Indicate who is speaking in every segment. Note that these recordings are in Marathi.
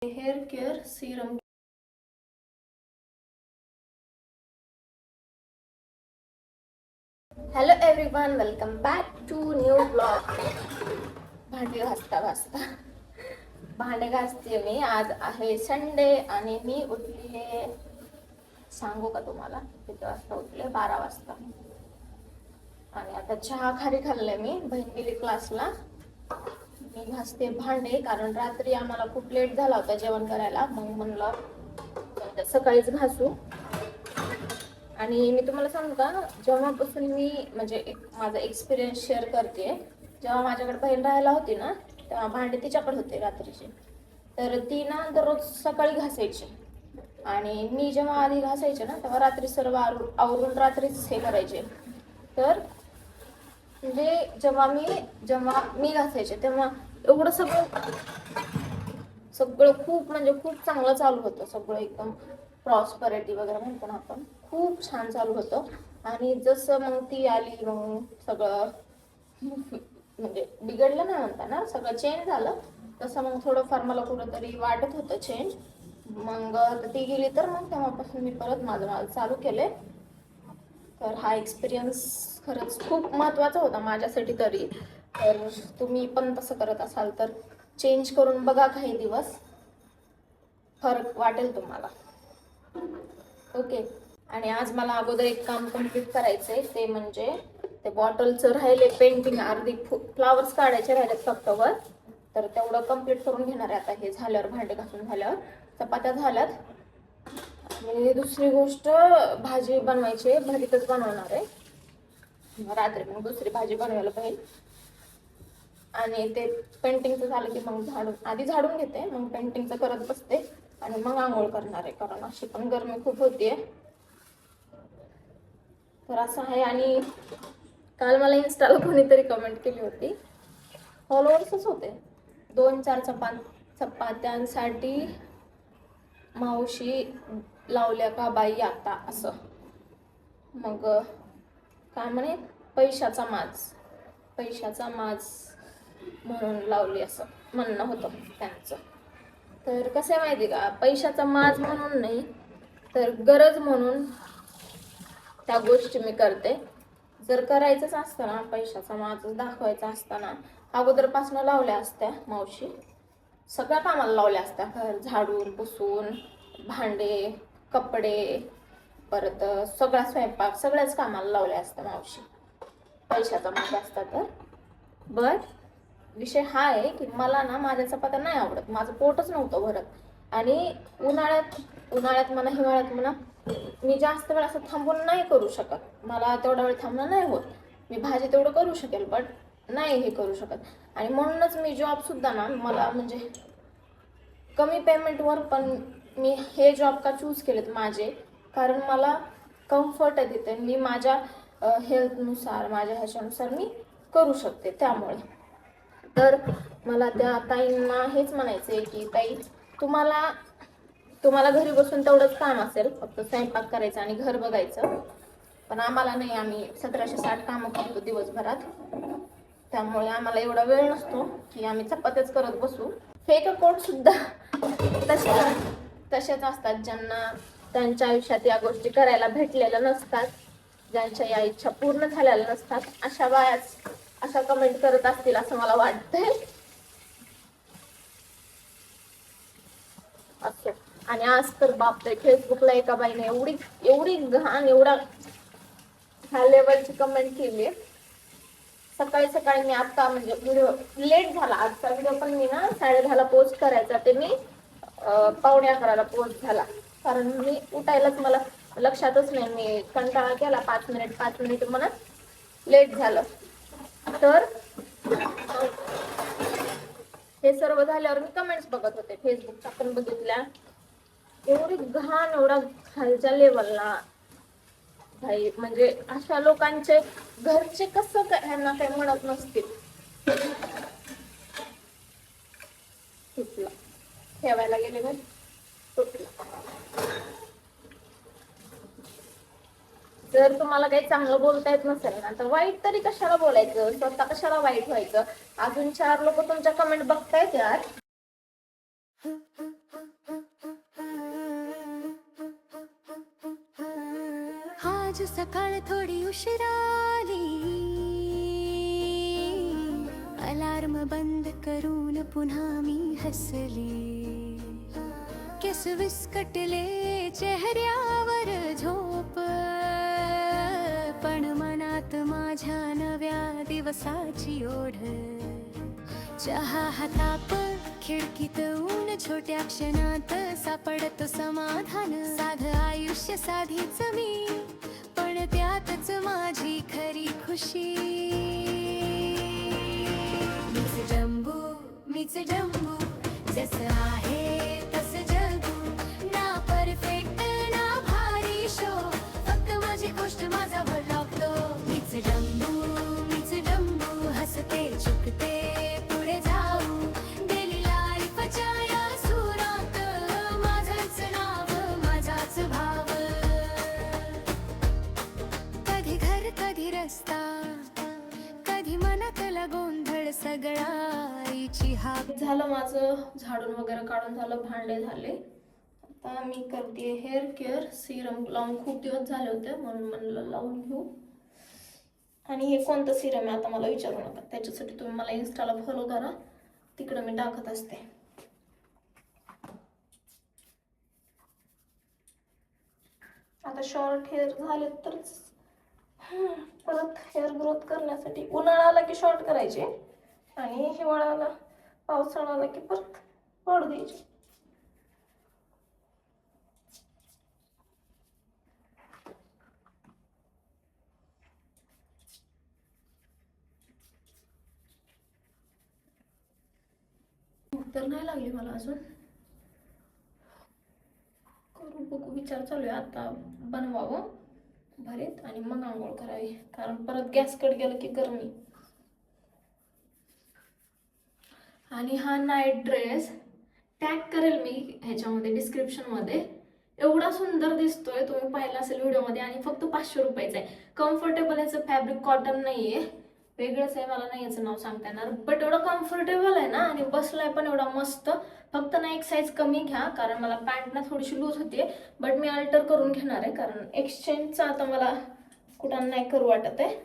Speaker 1: Hair care serum. Hello everyone, welcome back to new blog. भांडी घासता घासता भांडे घासते मी. आज आहे संडे आणि मी उठले, सांगू का तुम्हाला किती वाजता उठले? 12 वाजता. आणि आता चहा खारी खाल्ले मी. बहीण गेली क्लासला. मी घासते भांडे कारण रात्री आम्हाला खूप लेट झाला होता जेवण करायला. मग म्हणलं सकाळीच घासू. आणि मी तुम्हाला सांगू का, जेव्हापासून मी म्हणजे माझा एक्सपिरियन्स शेअर करते. जेव्हा माझ्याकडे बहीण राहायला होती ना, तेव्हा भांडे तिच्याकडे होते रात्रीचे. तर ती ना दररोज सकाळी घासायची आणि मी जेव्हा आधी घासायचे ना तेव्हा रात्री सर्व आवरून रात्रीच हे करायचे. तर म्हणजे जेव्हा मी घासायचे तेव्हा एवढं सगळं खूप म्हणजे खूप चांगलं चालू होतं. सगळं एकदम प्रॉस्परिटी वगैरे म्हणतो ना आपण, खूप छान चालू होतं. आणि जसं मग ती आली मग सगळं म्हणजे बिघडलं नाही म्हणता ना, सगळं चेंज झालं. तसं मग थोडंफार मला कुठंतरी वाटत होतं चेंज. मग ती गेली तर मग तेव्हापासून मी परत माझं चालू केले. तर हा एक्सपिरियन्स खरंच खूप महत्त्वाचा होता माझ्यासाठी तरी. तर तुम्ही पण तसं करत असाल तर चेंज करून बघा, काही दिवस फरक वाटेल तुम्हाला. ओके. आणि आज मला अगोदर एक काम कम्प्लीट करायचंय, ते म्हणजे ते बॉटलचं राहिले पेंटिंग, अर्धी फ्लावर्स काढायचे राहिलेत फक्त वर. तर तेवढं कम्प्लीट करून घेणार आहे आता. हे झाल्यावर, भांडे घासून झाल्यावर चपात्या झाल्यात. आणि दुसरी गोष्ट, भाजी बनवायची. भरीतच बनवणार आहे रात्री, मग दुसरी भाजी बनवायला पाहिजे. आणि ते पेंटिंगचं झालं की मग आधी झाडून घेते, मग पेंटिंगचं करत बसते आणि मग आंघोळ करणार आहे, कारण अशी पण गरमी खूप होतीये. तर असं आहे. आणि काल मला इन्स्टाला कोणीतरी कमेंट केली होती, फॉलोअर्सच होते, 2-4 चपात्यांसाठी मावशी लावल्या का बाई आता, असं. मग काय म्हणे, पैशाचा माज म्हणून लावली, असं म्हणणं होतं त्यांचं. तर कसं आहे माहिती का, पैशाचा माज म्हणून नाही तर गरज म्हणून त्या गोष्टी मी करते. जर करायचंच असतं ना, पैशाचा माज दाखवायचा असताना अगोदरपासून लावल्या असत्या मावशी, सगळ्या कामाला लावल्या असत्या. घर झाडून पुसून, भांडे, कपडे, परत सगळा स्वयंपाक, सगळ्याच कामाला लावल्या असत्या मावशी, पैशाचा माज असता तर. बट विषय हा आहे की मला ना माझ्या चपात्या नाही आवडत, माझं पोटच नव्हतं भरत. आणि उन्हाळ्यात म्हणा, हिवाळ्यात म्हणा, मी जास्त वेळ असं थांबून नाही करू शकत. मला तेवढा वेळ थांबणं नाही होत. मी भाजी तेवढं करू शकेल, बट नाही हे करू शकत. आणि म्हणूनच मी जॉब सुद्धा ना, मला म्हणजे कमी पेमेंटवर पण मी हे जॉब का चूज केलेत माझे, कारण मला कम्फर्ट आहे तिथे. मी माझ्या हेल्थनुसार, माझ्या ह्याच्यानुसार मी करू शकते. त्यामुळे तर मला त्या ताईंना हेच म्हणायचं आहे की ताई, तुम्हाला घरी बसून तेवढंच काम असेल, फक्त स्वयंपाक करायचं आणि घर बघायचं. पण आम्हाला नाही, आम्ही 1760 कामं करतो दिवसभरात. त्यामुळे आम्हाला एवढा वेळ नसतो की आम्ही चपात्याच करत बसू. फेक अकाउंट सुद्धा तसेच असतात, ज्यांना त्यांच्या आयुष्यात या गोष्टी करायला भेटलेल्या नसतात, ज्यांच्या या इच्छा पूर्ण झालेल्या नसतात, अशा बायाच अशा कमेंट करत असतील असं मला वाटतंय. असो. आणि आज तर बापरे, फेसबुकला एका बाईने एवढी घाण, एवढा ह्या लेवलची कमेंट केली. सकाळी सकाळी मी आता म्हणजे व्हिडिओ लेट झाला आजचा व्हिडिओ, पण मी ना 10:30ला पोस्ट करायचा, ते मी 11:15ला पोस्ट झाला. कारण मी उठायलाच मला लक्षातच नाही, मी कंटाळा केला. 5 मिनिट म्हणत लेट झालं. तर हे सर्व झाल्यावर मी कमेंट्स बघत होते, फेसबुकचा पण बघितल्या. एवढी घाण, एवढा खालच्या लेवलला भाई, म्हणजे अशा लोकांचे घरचे कसं ह्यांना काही म्हणत नसतील. तुटला ठेवायला गेले घरी, तुटला. जर तुम्हाला काही चांगलं बोलता येत नसेल ना, तर वाईट तरी कशाला बोलायचं, स्वतः कशाला वाईट व्हायचं. अजून 4 लोक तुमच्या कमेंट बघतायत यार.
Speaker 2: सकाळ थोडी उशिराली, अलार्म बंद करून पुन्हा मी हसली. केस विस्कटले चेहऱ्यावर झोप, पण मनात माझ्या नव्या दिवसाची ओढ. चहा हाताप खिडकीत ऊन, छोट्या क्षणात सापडतो समाधान. साध आयुष्य साधीच मी, पण त्यातच माझी खरी खुशी. मीच जंबू, मीच जंबू, जसं आहे तसं जगू. ना परफेक्ट ना भारी शो, फक्त माझी गोष्ट माझा भर लागतो. मीच जंबू, मीच जंबू, हसते चुकते पुढे जाऊ. डेली लाईफच्या या सुरात माझंच नाव, माझाच भाव. कधी घर कधी रस्ता, कधी मनातला गोंधळ सगळा आईची हाक.
Speaker 1: झालं माझं झाडून वगैरे काढून झालं, भांडे झाले. आता मी करते हेअर केअर. सिरम लावून खूप दिवस झाले होते म्हणून म्हणलं लावून घेऊ. आणि हे कोणतं सिरम आहे आता मला विचारू नका, त्याच्यासाठी तुम्ही मला इन्स्टाला फॉलो करा, तिकडं मी टाकत असते. आता शॉर्ट हेअर झाले तर परत हेअर ग्रोथ करण्यासाठी उन्हाळा आला की शॉर्ट करायचे, आणि हिवाळा आला पावसाळा आला की परत वाढू द्यायचे. भूक तर नाही लागली मला अजून, करू बघू, विचार चालू आहे आता बनवावं भरीत आणि मग आंघोळ करावी, कारण परत गॅसकडे गेलं की गरमी. आणि हा नाईट ड्रेस टॅग करेल मी ह्याच्यामध्ये डिस्क्रिप्शनमध्ये. एवढा सुंदर दिसतोय, तुम्ही पाहिला असेल व्हिडिओमध्ये, आणि फक्त 500 रुपयाचा आहे. कम्फर्टेबल याचं फॅब्रिक कॉटन नाही आहे, वेगळंच आहे, मला नाही याचं नाव सांगता येणार. बट एवढं कम्फर्टेबल आहे ना, आणि बसलाय पण एवढा मस्त. फक्त ना एक साईज कमी घ्या, कारण मला पॅन्ट ना थोडीशी लूज होते, बट मी अल्टर करून घेणार आहे, कारण एक्सचेंजचा आता मला कुठं नाही करू वाटत आहे.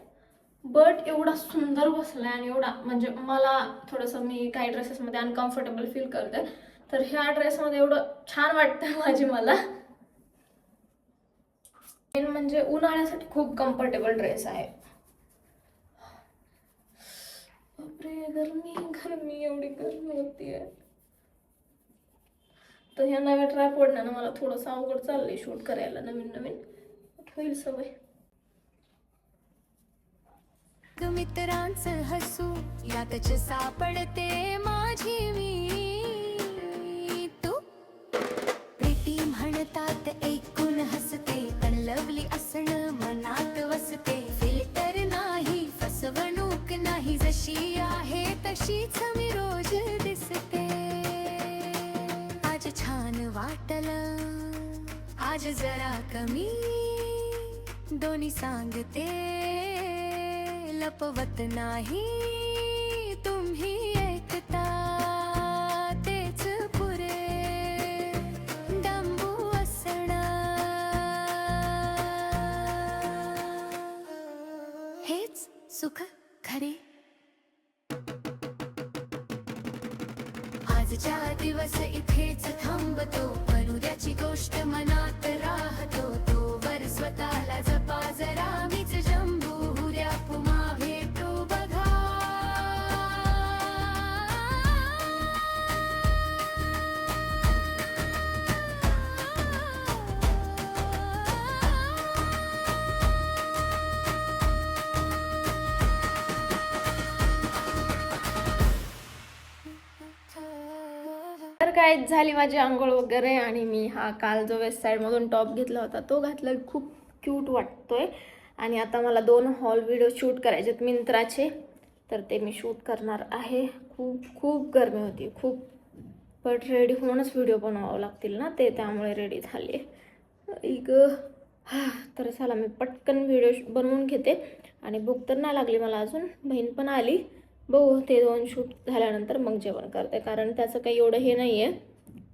Speaker 1: बट एवढा सुंदर बसलाय, आणि एवढा म्हणजे मला थोडंसं, मी काही ड्रेसेसमध्ये अनकम्फर्टेबल फील करते, तर ह्या ड्रेसमध्ये एवढं छान वाटतं माझी मला. मेन म्हणजे उन्हाळ्यासाठी खूप कम्फर्टेबल ड्रेस आहे. बापरे, गरमी गरमी, एवढी गरमी होतीये. तर ह्या नव्या ट्रायपॉडनं मला थोडंसं अवघड चाललंय शूट करायला, नवीन नवीन होईल सवय.
Speaker 2: मित्रांचं हसू यातच सापडते माझी मी. तू प्रीती म्हणतात ऐकून हसते, पण लवली असणं मनात वसते. फिल्टर नाही, फसवणूक नाही, जशी आहे तशीच मी रोज दिसते. आज छान वाटलं, आज जरा कमी, दोन्ही सांगते लपवत नाही. तुम्ही ऐकता तेच पुरे, डंबू असणं हेच सुख खरे. आजच्या दिवस इथेच थांबतो, पण उद्याची गोष्ट मनात राहतो. तोवर स्वतःला जपा जरा, मीच जंबू, उद्या पुन्हा भेटू बघा.
Speaker 1: तर काय झाली माझी आंघोळ वगैरे, आणि मी हा काल जो वेस्ट साईडमधून टॉप घेतला होता तो घातला, खूप क्यूट वाटतोय. आणि आता मला 2 हॉल व्हिडिओ शूट करायचे आहेत मिंत्राचे, तर ते मी शूट करणार आहे. खूप खूप गरमी होती खूप, बट रेडी होऊनच व्हिडिओ बनवावं लागतील ना ते, त्यामुळे रेडी झाले. तर चला मी पटकन व्हिडिओ बनवून घेते. आणि भूक तर नाही लागली मला अजून, बहीण पण आली, बघू ते 2 शूट झाल्यानंतर मग जेवण करते, कारण त्याचं काही एवढं हे नाही आहे,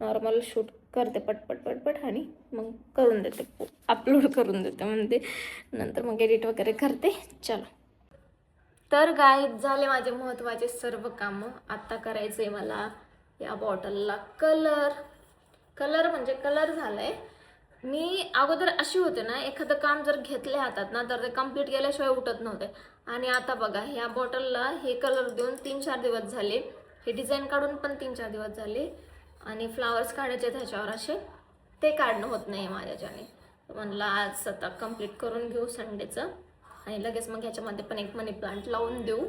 Speaker 1: नॉर्मल शूट करते पटपट पटपट आणि मग करून देते, अपलोड करून देते म्हणते, नंतर मग एडिट वगैरे करते. चलो, तर गाईज झाले माझे महत्त्वाचे सर्व कामं. आता करायचं आहे मला या बॉटलला कलर म्हणजे कलर झालाय. मी अगोदर अशी होते ना, एखादं काम जर घेतले हातात ना तर ते कम्प्लीट केल्याशिवाय उठत नव्हते. आणि आता बघा, ह्या बॉटलला हे कलर देऊन 3-4 दिवस झाले, हे डिझाईन काढून पण 3-4 दिवस झाले, आणि फ्लावर्स काढायचे त्याच्यावर असे, ते काढणं होत नाही माझ्याच्याने. म्हणलं आज आता कम्प्लीट करून घेऊ संडेचं, आणि लगेच मग ह्याच्यामध्ये पण एक मनी प्लांट लावून देऊ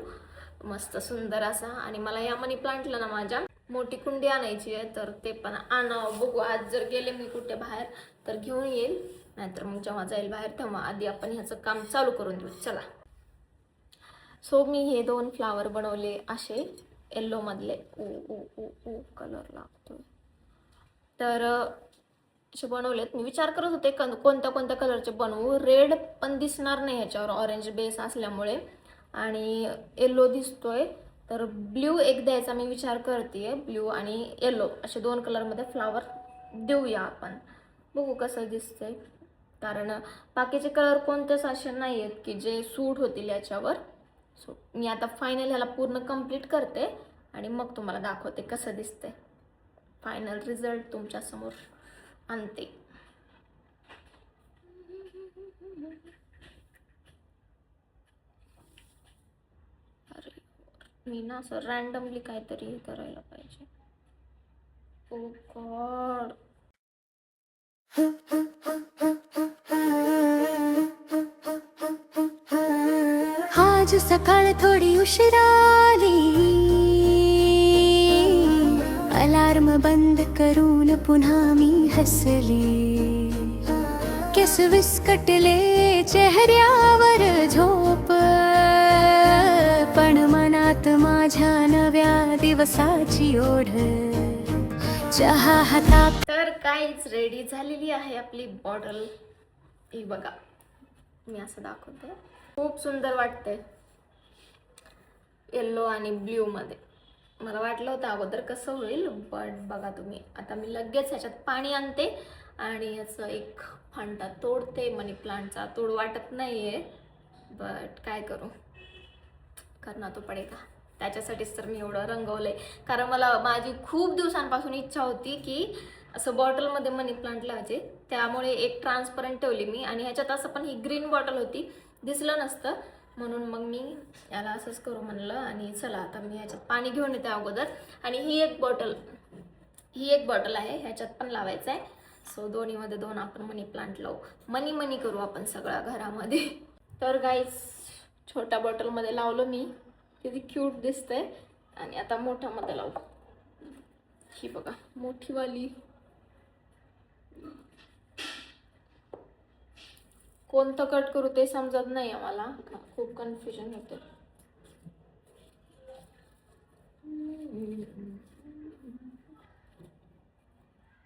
Speaker 1: मस्त सुंदर असा. आणि मला या मनी प्लांटला ना माझ्या मोठी कुंडी आणायची आहे, तर ते पण आणावं. बघू, आज जर गेले मी कुठे बाहेर तर घेऊन येईल, नाहीतर मग जेव्हा जाईल बाहेर तेव्हा आधी आपण ह्याचं काम चालू करून देऊ. चला, सो मी हे 2 फ्लावर बनवले असे येल्लो मधले. कलर लागतोय. तर असे बनवलेत. मी विचार करत होते कोणत्या कोणत्या कलरचे बनवू. रेड पण दिसणार नाही ह्याच्यावर, ऑरेंज बेस असल्यामुळे, आणि येल्लो दिसतोय, तर ब्ल्यू एक द्यायचा मी विचार करते. ब्ल्यू आणि येल्लो असे 2 कलरमध्ये फ्लावर देऊया आपण. बघू कसं दिसतंय, कारण बाकीचे कलर कोणतेच असे नाही आहेत की जे सूट होतील याच्यावर. सो मी आता फायनल ह्याला पूर्ण कंप्लीट करते आणि मग तुम्हाला दाखवते कसं दिसतंय. फायनल रिझल्ट तुमच्यासमोर आणते. अरे, मी ना असं रँडमली काहीतरी हे करायला पाहिजे. ओ गॉड,
Speaker 2: आज सकाळ थोडी उशिराली, अलार्म बंद करून पुन्हा मी हसली. केस विस्कटले चेहऱ्यावर झोप, पण मनात माझ्या नव्या दिवसाची ओढ. चहा हातात.
Speaker 1: तर काहीच रेडी झालेली आहे आपली बॉटल. ही बघा, मी असं दाखवते. खूप सुंदर वाटते येल्लो आणि ब्ल्यू मध्ये. मला वाटलं होतं अगोदर कसं होईल, बट बघा तुम्ही. आता मी लगेच ह्याच्यात पाणी आणते आणि ह्याचं एक फांटा तोडते. मनी प्लांटचा तोड वाटत नाहीये, बट काय करू, करना तो पडेगा. त्याच्यासाठीच तर मी एवढं रंगवलंय, कारण मला माझी खूप दिवसांपासून इच्छा होती की असं बॉटलमध्ये मनी प्लांट लावायचे. त्यामुळे एक ट्रान्सपरंट ठेवली मी, आणि ह्याच्यात असं पण ही ग्रीन बॉटल होती, दिसलं नसतं, म्हणून मग मी याला असंच करू म्हणलं. आणि चला, आता मी ह्याच्यात पाणी घेऊन येते अगोदर. आणि ही एक बॉटल आहे, ह्याच्यात पण लावायचं आहे. सो दोन्हीमध्ये 2 आपण मनी प्लांट लावू. मनी करू आपण सगळ्या घरामध्ये. तर गाईस, छोट्या बॉटलमध्ये लावलं मी, किती क्यूट दिसतंय. आणि आता मोठ्यामध्ये लावू. ही बघा, मोठीवाली. कोणतं कट करू ते समजत नाही आहे मला, खूप कन्फ्युजन होते.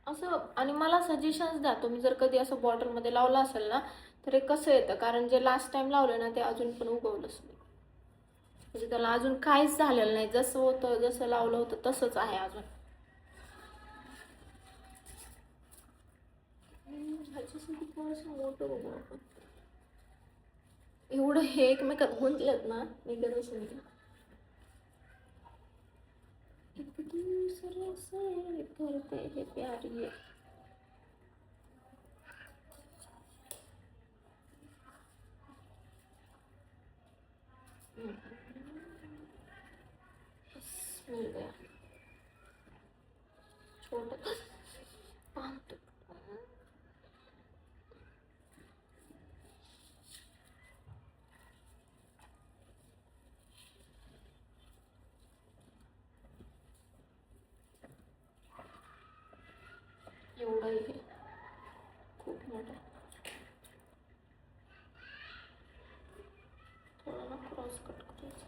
Speaker 1: असं, आणि मला सजेशन्स द्या तुम्ही, जर कधी असं बॉटलमध्ये लावलं असेल ना तर हे कसं येतं, कारण जे लास्ट टाइम लावलं ना ते अजून पण उगवलंच नाही. म्हणजे त्याला अजून काहीच झालेलं नाही, जसं होतं जसं लावलं होतं तसंच आहे अजून. ह्याच्यासाठी थोडंसं मोठं बघू आपण. एवढं हे एकमेकात गुंतलेत ना, मी गरज नाही. एक दूसरे से करते हैं प्यार ये. मिल गया छोटा बांध. एवढं हे खूप मोठं, थोडं ना क्रॉस कट करायचं.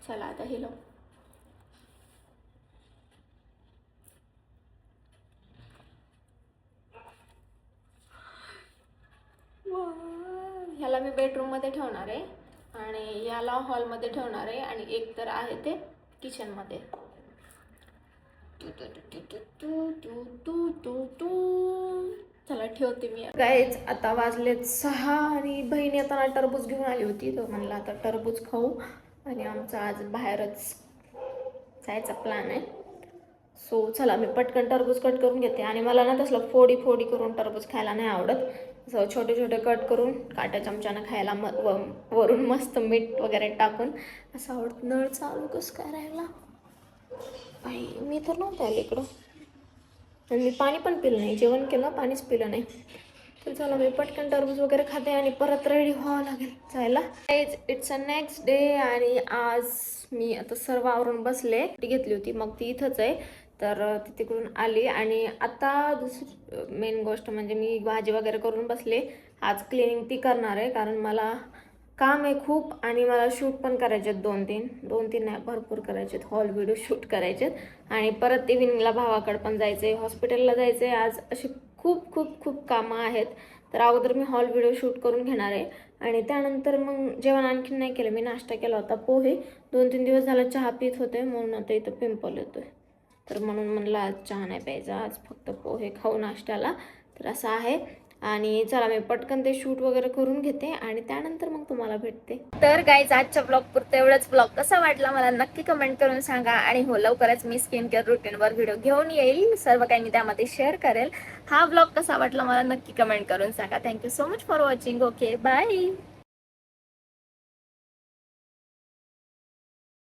Speaker 1: चला आता हे लावू. ह्याला मी बेडरूममध्ये ठेवणार आहे आणि याला हॉलमध्ये ठेवणार आहे आणि एक तर आहे ते किचनमध्ये. चला ठेवते मी. गाईज आता वाजलेत 6 आणि बहीण येताना टरबूज घेऊन आली होती, तर म्हणलं आता टरबूज खाऊ आणि आमचा आज बाहेरच जायचा प्लॅन आहे. सो चला मी पटकन टरबूज कट करून घेते. आणि मला ना तसलं फोडी फोडी करून टरबूज खायला नाही आवडत. असं छोटे छोटे कट करून काट्या चमच्यानं खायला वरून मस्त मीठ वगैरे टाकून असं आवडतं. नळ चालू कसं काय राहिला आई, मी तर नव्हतं आले इकडं आणि मी पाणी पण पिलं नाही, जेवण केलं पाणीच पिलं नाही. तर चला मी पटकन टरबूज वगैरे खाते आणि परत रेडी व्हावं लागेल जायला. इट्स अ नेक्स्ट डे आणि आज मी आता सर्व आवरून बसले. ती घेतली होती मग ती इथंच आहे, तर ती तिकडून आली. आणि आता दुसरी मेन गोष्ट म्हणजे मी भाजी वगैरे करून बसले. आज क्लिनिंग ती करणार आहे कारण मला काम आहे खूप आणि मला शूट पण करायचे आहेत 2-3 नाही भरपूर करायचे आहेत. हॉल व्हिडिओ शूट करायचे आहेत आणि परत इव्हिनिंगला भावाकडे पण जायचं आहे, हॉस्पिटलला जायचं आहे. आज अशी खूप खूप खूप कामं आहेत. तर अगोदर मी हॉल व्हिडिओ शूट करून घेणार आहे आणि त्यानंतर मग जेवण आणखीन नाही केलं. मी नाश्ता केला होता पोहे. 2-3 दिवस झाला चहा पित होते म्हणून आता इथं पिंपल येतोय, तर म्हणून म्हणलं आज चहा नाही प्यायचा, आज फक्त पोहे खाऊ नाश्त्याला. तर असं आहे. आणि चला मी पटकन ते शूट वगैरे करून घेते आणि त्यानंतर मग तुम्हाला भेटते. तर गाईज आजच्या ब्लॉग पुरतं एवढंच. ब्लॉग कसा वाटला मला नक्की कमेंट करून सांगा. आणि हो लवकरच मी स्किन केअर रुटीनवर व्हिडिओ घेऊन येईल, सर्व काही मी त्यामध्ये शेअर करेल. हा ब्लॉग कसा वाटला मला नक्की कमेंट करून सांगा. Thank you so much for watching. Okay bye.